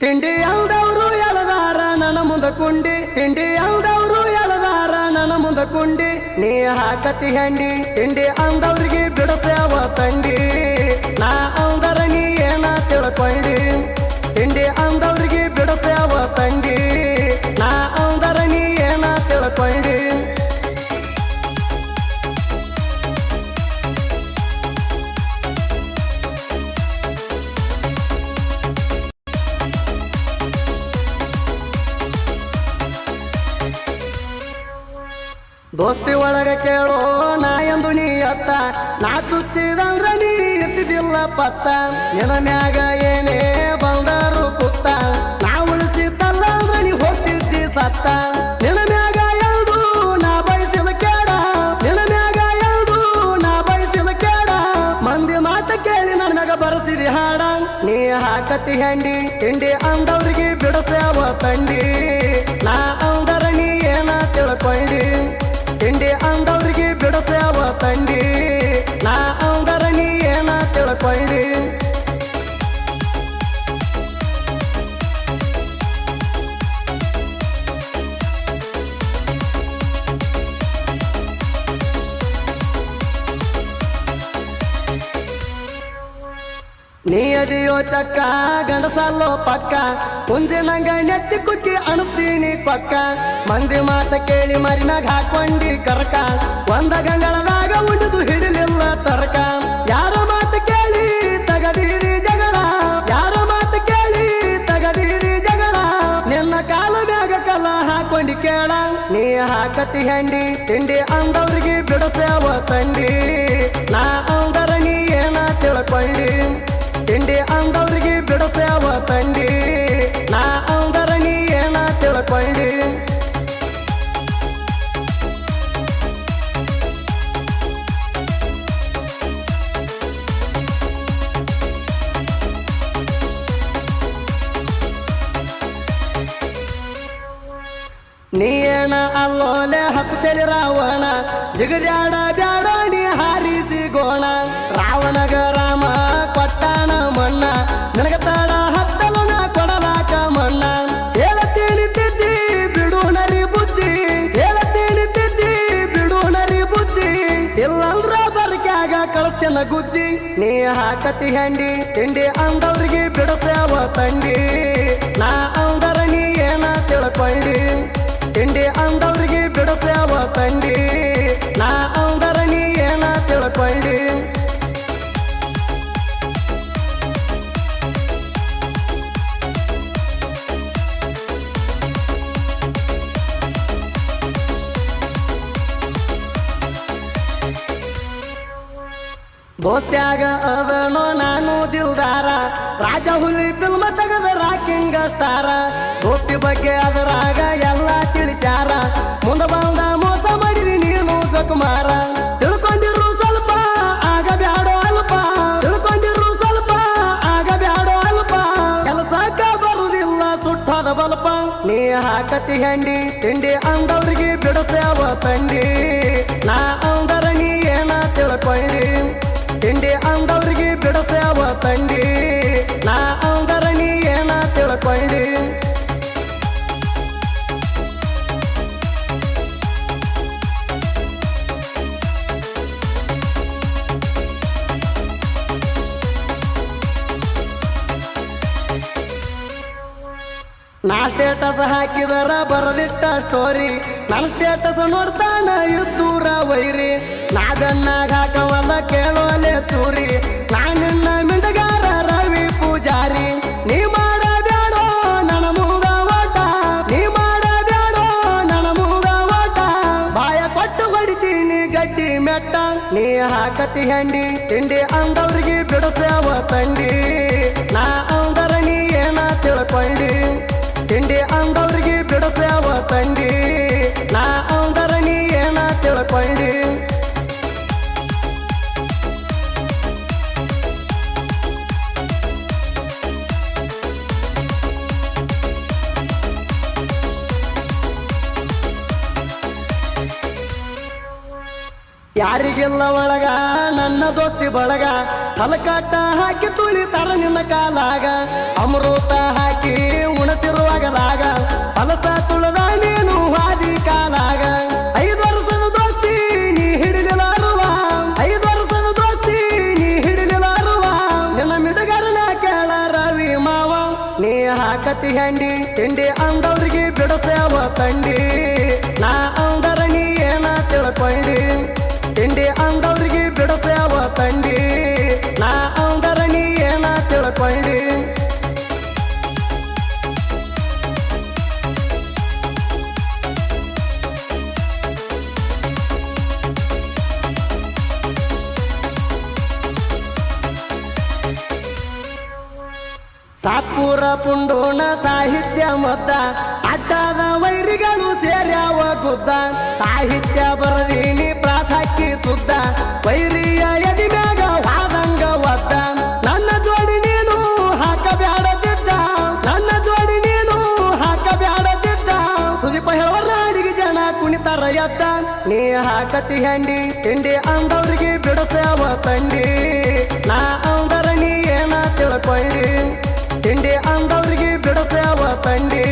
ತಿಂಡಿ ಅಂದವರು ಎಳದಾರ ನನ್ನ ಮುಂದ ಕುಂಡಿ ತಿಂಡಿ ಅಂದವರು ಎಳದಾರ ನನ್ನ ಮುಂದ ಕುಂಡಿ ನೀ ಹಾಕತಿ ಹಂಡಿ ತಿಂಡಿ ಅಂದವ್ರಿಗೆ ಬಿಡಸ್ಯಾವ ತಂಡಿ ನಾ ಅಂದರ ನೀ ಏನ ತಿಳ್ಕೊಂಡಿ ತಿಂಡಿ ಅಂದವ್ರಿಗೆ ಬಿಡಸ್ಯಾವ ತಂಡಿ ನಾ ಅಂದರ ನೀ ಏನ ತಿಳ್ಕೊಂಡಿ ದೋಸ್ತಿ ಒಳಗ ಕೇಳೋ ನಾ ಎಂದು ನೀ ಅತ್ತ ನಾ ಚುಚ್ಚಿದಂದ್ರ ನೀ ಇರ್ತಿದ್ದಿಲ್ಲ ಪತ್ತ ನಿನ ಮ್ಯಾಗ ಏನೇ ಬಂದರು ಕುತ್ತ ನಾ ಉಳಿಸಿದ್ದಲ್ಲ ಅಂದ್ರ ನೀ ಹೋಗ್ತಿದ್ದಿ ಸತ್ತ ನಿನ ಮ್ಯಾಗ ಎಂದು ನಾ ಬಯಸಿಲ್ಲ ಕೇಡ ನಿನ ಮ್ಯಾಗ ಎಂದು ನಾ ಬಯಸಿಲ್ಲ ಕೇಡ ಮಂದಿ ಮಾತ ಕೇಳಿ ನನ್ನ ಮ್ಯಾಗ ಬರಸಿದಿ ಹಾಡ ನೀ ಹಾಕತಿ ಹಂಡಿ ತಿಂಡಿ ಅಂದವ್ರಿಗೆ ಬಿಡಸ್ಯಾವ ತಂಡಿ ನಾ ಅಂದರ ನೀ ಏನ ತಿಳ್ಕೊಂಡಿ ತಿಂಡಿ ಅಂದವ್ರಿಗೆ ಬಿಡಸ್ಯಾವ ತಂಡಿ ನಾ ಅಂದರ ನೀ ಏನ ತಿಳ್ಕೊಂಡಿ ನೀ ಅದಿಯೋ ಚಕ್ಕ ಗಂಡಸಲ್ಲೋ ಪಕ್ಕ ಮುಂಜಿನಂಗ ನೆತ್ತಿ ಕುಕ್ಕಿ ಅಣಸ್ತೀನಿ ಕೊಕ್ಕ ಮಂದಿ ಮಾತ ಕೇಳಿ ಮರಿನಾಗ ಹಾಕೊಂಡಿ ಕರ್ಕ ಒಂದ ಗಂಗಳದಾಗ ಉಳಿದು ಹಿಡಿಲಿಲ್ಲ ತರ್ಕ ಯಾರ ಮಾತ ಕೇಳಿ ತಗದೀರಿ ಜಗಳ ಯಾರ ಮಾತ ಕೇಳಿ ತಗದೀರಿ ಜಗಳ ನಿನ್ನ ಕಾಲ ಮ್ಯಾಗ ಕಲ ಹಾಕೊಂಡಿ ಕೇಳ ನೀ ಹಾಕತಿ ಹಂಡಿ ತಿಂಡಿ ಅಂದವ್ರಿಗೆ ಬಿಡಸ್ಯಾವ ತಂಡಿ ನಾ ಅಂದರ ನೀ ಏನ ತಿಳ್ಕೊಂಡಿ ತಿಂಡಿ ಅಂದವ್ರಿಗೆ ಬಿಡಸ್ಯಾವ ತಂಡಿ ನಾ ಅಂದರ ನೀ ಏನ ತಿಳ್ಕೊಂಡಿ ನೀ ಏನ ಅಲ್ಲೋಲೆ ಹತ್ತು ತಲಿ ರಾವಣ ಜಿಗದ್ಯಾಡ ಬ್ಯಾಡ ನೀ ಹಾರಿಸಿ ಗೋಣ ರಾವಣಗ ರಾಮ ಕೊಟ್ಟಾನ ಮಣ್ಣ ನನಗ ತಾಡ ಹತ್ತಲನ ಕೊಡಲಾಕ ಮಣ್ಣ ಹೇಳತೀನಿ ತಿದ್ದಿ ಬಿಡು ನರಿ ಬುದ್ಧಿ ಹೇಳತೀನಿ ತಿದ್ದಿ ಬಿಡು ನರಿ ಬುದ್ಧಿ ಇಲ್ಲಂದ್ರ ಬರ್ಕ್ಯಾಗ ಕಳಿಸ್ತೇನ ಗುದ್ದಿ ನೀ ಹಾಕತಿ ಹಂಡಿ ತಿಂಡಿ ಅಂದವ್ರಿಗೆ ಬಿಡಸ್ಯಾವ ತಂಡಿ ನಾ ಅಂದರ ನೀ ಏನ ತಿಳ್ಕೊಂಡಿ ತಿಂಡಿ ಅಂದವ್ರಿಗೆ ಬಿಡಸ್ಯಾವ ತಂಡಿ ನಾ ಅಂದರ ನೀ ಏನ ತಿಳ್ಕೊಂಡಿ ದೋಸ್ತ್ಯಾಗ ಅದನೋ ನಾನು ದಿಲ್ದಾರ ರಾಜ ಹುಲಿ ಫಿಲ್ಮ ತೆಗದ ರಾಕಿಂಗ ಸ್ಟಾರ ದೋಸ್ತಿ ಬಗ್ಗೆ ಅದರಾಗ ಎಲ್ಲ ತಿಳಿಸ್ಯಾರ ಮುಂದ ಬಂದ ಮೋಸ ಮಾಡಿದಿ ನೀನು ಜಕುಮಾರ ತಿಳ್ಕೊಂಡಿರು ಸ್ವಲ್ಪ ಆಗ ಬ್ಯಾಡೋ ಅಲ್ಪ ತಿಳ್ಕೊಂಡಿರು ಸ್ವಲ್ಪ ಆಗ ಬ್ಯಾಡೋ ಅಲ್ಪ ಕೆಲಸಕ್ಕ ಬರುದಿಲ್ಲ ಸುಟ್ಟದ ಬಲ್ಪ ನೀ ಹಾಕತಿ ಹಂಡಿ ತಿಂಡಿ ಅಂದವ್ರಿಗೆ ಬಿಡಸ್ಯಾವ ತಂಡಿ ನಾ ಅಂದರ ನೀ ಏನ ತಿಳ್ಕೊಂಡಿ ತಿಂಡಿ ಅಂದವ್ರಿಗೆ ಬಿಡಸ್ಯಾವ ತಂಡಿ ನಾ ಅಂದರ ನೀ ಏನ ತಿಳ್ಕೊಂಡಿ ನಾ ಸ್ಟೇಟಸ್ ಹಾಕಿದರ ಬರದಿಟ್ಟ ಸ್ಟೋರಿ ನನ್ನ ಸ್ಟೇಟಸ್ ನೋಡ್ತಾನ ಇದ್ದೂರ ವೈರಿ ನಾ ಬೆನ್ನಾಗ ಹಾಕವಲ್ಲ ಕೇಳೋಲೆ ಚೂರಿ ನಾ ನಿನ್ನ ಮಿಂಡಗಾರ ರವಿ ಪೂಜಾರಿ ನೀ ಮಾಡಬ್ಯಾಡೋ ನನ್ನ ಮೂಗ ಓಟ ನೀ ಮಾಡಬ್ಯಾಡೋ ನನ್ನ ಮೂಗ ಓಟ ಬಾಯ ಕೊಟ್ಟು ಹೊಡಿತೀನಿ ಗಡ್ಡಿ ಮೆಟ್ಟ ನೀ ಹಾಕತಿ ಹಂಡಿ ತಿಂಡಿ ಅಂದವ್ರಿಗೆ ಬಿಡಸ್ಯಾವ ತಂಡಿ ನಾ ಅಂದರ ನೀ ಏನ ತಿಳ್ಕೊಂಡಿ ತಿಂಡಿ ಅಂದವ್ರಿಗೆ ಬಿಡಸ್ಯಾವ ತಂಡಿ ನಾ ಅಂದರ ನೀ ಏನ ತಿಳ್ಕೊಂಡಿ ಯಾರಿಗೆಲ್ಲ ಒಳಗ ನನ್ನ ದೋಸ್ತಿ ಬಳಗ ಹಲಕಾಟ ಹಾಕಿ ತುಳಿತಾರ ನಿನ್ನ ಕಾಲಾಗ ಅಮೃತ ಹಾಕಿ ಉಣಸಿರುವಾಗಲಾಗ ಫಲಸ ತುಳದ ನೀನು ಹಾದಿ ಕಾಲಾಗ 5 ವರ್ಷದ ದೋಸ್ತಿ ನೀ ಹಿಡಿಲಿಲಾರುವ 5 ವರ್ಷದ ದೋಸ್ತಿ ನೀ ಹಿಡಿಲಿಲಾರುವ ನಿನ್ನ ಮಿಡಗರನ ಕೇಳ ರವಿ ಮಾವ ನೀ ಹಾಕತಿ ಹಂಡಿ ತಿಂಡಿ ಅಂದವ್ರಿಗೆ ಬಿಡಸವ ತಂಡಿ ನಾ ಅಂದರ ನೀ ಏನ ತಿಳ್ಕೊಂಡಿ ತಿಂಡಿ ಅಂದವ್ರಿಗೆ ಬಿಡಸವ ತಂಡಿ ನಾ ಅಂದರ ನೀ ಏನ ತಿಳ್ಕೊಂಡಿ ಸಾತ್ಪುರ ಪುಂಡೋಣ ಸಾಹಿತ್ಯ ಮದ್ದ ಅಡ್ಡದ ವೈರಿಗಳು ಸೇರ್ಯಾವ ಗುದ್ದ ಸಾಹಿತ್ಯ ಬರದೀನಿ ಪ್ರಾಸಕ್ಕಿ ಸುದ್ದ ವೈರಿಯ ಎದಿ ಮ್ಯಾಗ ವಾದಂಗ ಒದ್ದ ನನ್ನ ಜೋಡಿ ನೀನು ಹಾಕಬ್ಯಾಡದಿದ್ದ ನನ್ನ ಜೋಡಿ ನೀನು ಹಾಕಬ್ಯಾಡದಿದ್ದ ಸುದೀಪ ಹೇಳವರ ಅಡಿಗೆ ಜನ ಕುಣಿತಾರ ಎದ್ದ ನೀ ಹಾಕತಿ ಹಂಡಿ ತಿಂಡಿ ಅಂದವ್ರಿಗೆ ಬಿಡಸವ ತಂಡಿ ನಾ ಅಂದರ ನೀ ಏನ ತಿಳ್ಕೊಂಡಿ ತಿಂಡಿ ಅಂದವ್ರಿಗೆ ಬಿಡಸವ ತಂಡಿ